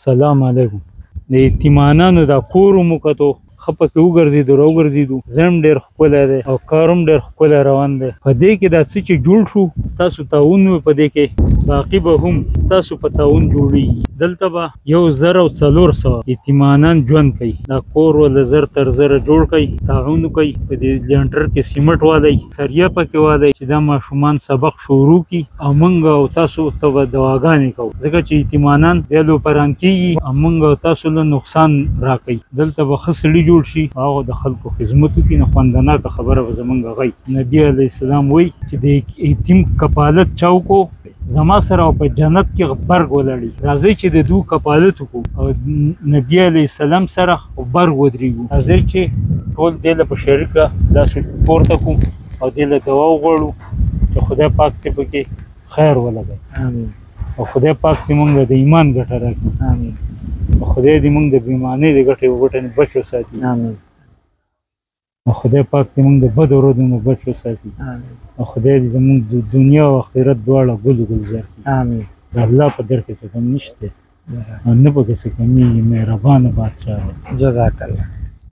سلام علیکم. د یتیمانانو دا کور مو کتو ښه پکې وګرځېدو راوګرځېدو زه هم ډېر ښکلی دی او کار هم ډېر ښکلی روان دی. په دې کې دا څه چې جوړ شو ستاسو تعاون وي په دې کې باقي به هم ستاسو په تعاون جوړېږي. دلته به 1400 یتیمانان ژوند کوي. دا کور ول زر تر زره جوړ کوي، تعاون کوي. په دې لینټر کې سیمټ والی سریه پکې والی چې دا ماشومان سبق شروع کړي او موږ او تاسو ته به دعاګانې کوو ځکه چې یتیمانان بیا لوپران کېږي او موږ او تاسو له نقصان راکوي. دلته به ښه سړي جوړ شي هغه د خلکو خدمت وکړي. نه خوندناکه خبره به زموږ غي. نبي علیه السلام وایي چې د یتیم کفالت چا وکړو زما سره او په جنت کې برګ ولړي. راځئ چې د دوی کفالت وکړو او نبي علیه السلام سره برګ ودرېږو. راځئ چې ټول دې له په شریکه داسې پورته کړو او دې له دعا وغواړو چې خدای پاک دې پکې خیر ولګوي. امين. او خدای پاک دې موږ د ایمان ګټه راکړي. امين. خدای دې موږ د بیمانۍ د ګټې وګټنې بچ وساتي. امين. او خدای پاک دې موږ د بدو ورځو نه بچ وساتي. امين. او خدای دې زموږ د دنیا او آخرت دواړه ګل ګلزار کړي. امين. د الله په در کې څه کم نشته جزاك او نه پکې څه کمیږي. مهربانه بادشاه دی. جزاك الله.